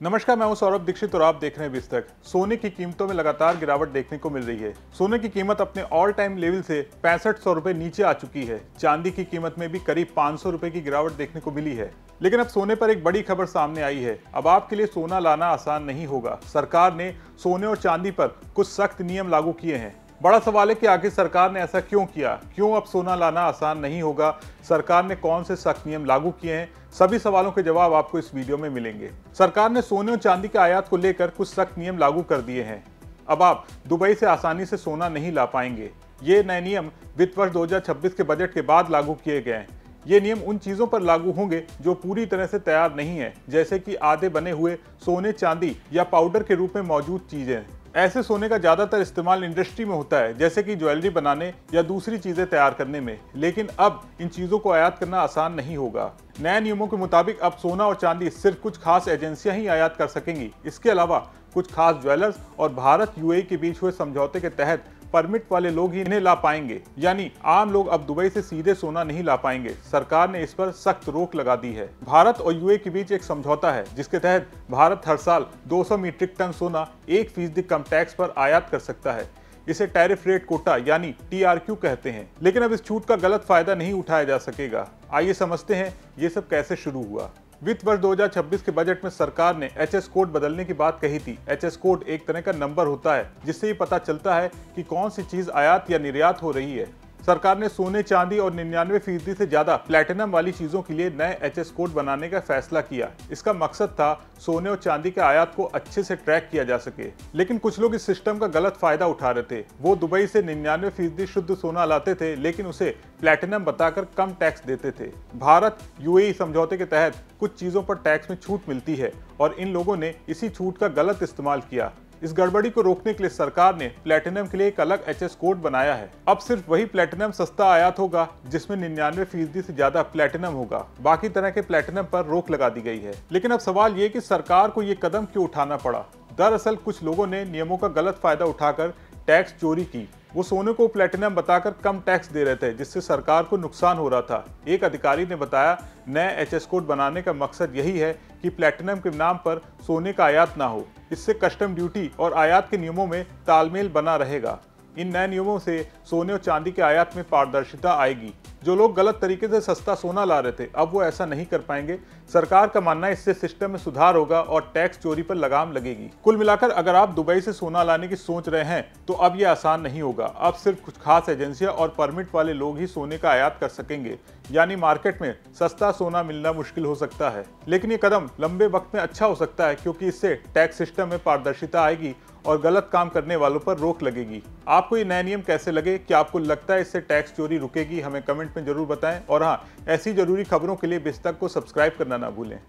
नमस्कार, मैं हूं सौरभ दीक्षित और आप देख रहे हैं बिस्तक। सोने की कीमतों में लगातार गिरावट देखने को मिल रही है। सोने की कीमत अपने ऑल टाइम लेवल से 6500 रुपए नीचे आ चुकी है। चांदी की कीमत में भी करीब 500 रुपए की गिरावट देखने को मिली है। लेकिन अब सोने पर एक बड़ी खबर सामने आई है। अब आपके लिए सोना लाना आसान नहीं होगा। सरकार ने सोने और चांदी पर कुछ सख्त नियम लागू किए हैं। बड़ा सवाल है कि आखिर सरकार ने ऐसा क्यों किया? क्यों अब सोना लाना आसान नहीं होगा? सरकार ने कौन से सख्त नियम लागू किए हैं? सभी सवालों के जवाब आपको इस वीडियो में मिलेंगे। सरकार ने सोने और चांदी के आयात को लेकर कुछ सख्त नियम लागू कर दिए हैं। अब आप दुबई से आसानी से सोना नहीं ला पाएंगे। ये नए नियम वित्त वर्ष 2026 के बजट के बाद लागू किए गए हैं। ये नियम उन चीजों पर लागू होंगे जो पूरी तरह से तैयार नहीं है, जैसे कि आधे बने हुए सोने, चांदी या पाउडर के रूप में मौजूद चीजें। ऐसे सोने का ज्यादातर इस्तेमाल इंडस्ट्री में होता है, जैसे कि ज्वेलरी बनाने या दूसरी चीजें तैयार करने में। लेकिन अब इन चीजों को आयात करना आसान नहीं होगा। नए नियमों के मुताबिक अब सोना और चांदी सिर्फ कुछ खास एजेंसियां ही आयात कर सकेंगी। इसके अलावा कुछ खास ज्वेलर्स और भारत यूएई के बीच हुए समझौते के तहत परमिट वाले लोग ही इन्हें ला पाएंगे, यानी आम लोग अब दुबई से सीधे सोना नहीं ला पाएंगे। सरकार ने इस पर सख्त रोक लगा दी है। भारत और यूएई के बीच एक समझौता है जिसके तहत भारत हर साल 200 मीट्रिक टन सोना 1% कम टैक्स पर आयात कर सकता है। इसे टैरिफ रेट कोटा यानी TRQ कहते हैं। लेकिन अब इस छूट का गलत फायदा नहीं उठाया जा सकेगा। आइए समझते हैं ये सब कैसे शुरू हुआ। वित्त वर्ष 2026 के बजट में सरकार ने HS कोड बदलने की बात कही थी। HS कोड एक तरह का नंबर होता है जिससे ये पता चलता है कि कौन सी चीज आयात या निर्यात हो रही है। सरकार ने सोने, चांदी और 99% से ज्यादा प्लैटिनम वाली चीजों के लिए नए HS कोड बनाने का फैसला किया। इसका मकसद था सोने और चांदी के आयात को अच्छे से ट्रैक किया जा सके। लेकिन कुछ लोग इस सिस्टम का गलत फायदा उठा रहे थे। वो दुबई से 99% शुद्ध सोना लाते थे, लेकिन उसे प्लैटिनम बताकर कम टैक्स देते थे। भारत यूएई समझौते के तहत कुछ चीजों पर टैक्स में छूट मिलती है और इन लोगों ने इसी छूट का गलत इस्तेमाल किया। इस गड़बड़ी को रोकने के लिए सरकार ने प्लैटिनम के लिए एक अलग HS कोड बनाया है। अब सिर्फ वही प्लैटिनम सस्ता आयात होगा जिसमें 99% से ज्यादा प्लैटिनम होगा। बाकी तरह के प्लैटिनम पर रोक लगा दी गई है। लेकिन अब सवाल ये कि सरकार को ये कदम क्यों उठाना पड़ा? दरअसल कुछ लोगों ने नियमों का गलत फायदा उठाकर टैक्स चोरी की। वो सोने को प्लैटिनम बताकर कम टैक्स दे रहे थे, जिससे सरकार को नुकसान हो रहा था। एक अधिकारी ने बताया, नए HS कोड बनाने का मकसद यही है कि प्लैटिनम के नाम पर सोने का आयात ना हो। इससे कस्टम ड्यूटी और आयात के नियमों में तालमेल बना रहेगा। इन नए नियमों से सोने और चांदी के आयात में पारदर्शिता आएगी। जो लोग गलत तरीके से सस्ता सोना ला रहे थे, अब वो ऐसा नहीं कर पाएंगे। सरकार का मानना है इससे सिस्टम में सुधार होगा और टैक्स चोरी पर लगाम लगेगी। कुल मिलाकर अगर आप दुबई से सोना लाने की सोच रहे हैं तो अब ये आसान नहीं होगा। अब सिर्फ कुछ खास एजेंसियां और परमिट वाले लोग ही सोने का आयात कर सकेंगे, यानी मार्केट में सस्ता सोना मिलना मुश्किल हो सकता है। लेकिन ये कदम लंबे वक्त में अच्छा हो सकता है, क्योंकि इससे टैक्स सिस्टम में पारदर्शिता आएगी और गलत काम करने वालों पर रोक लगेगी। आपको ये नए नियम कैसे लगे? क्या आपको लगता है इससे टैक्स चोरी रुकेगी? हमें कमेंट में जरूर बताएं। और हाँ, ऐसी जरूरी खबरों के लिए बिस्तक को सब्सक्राइब करना ना भूलें।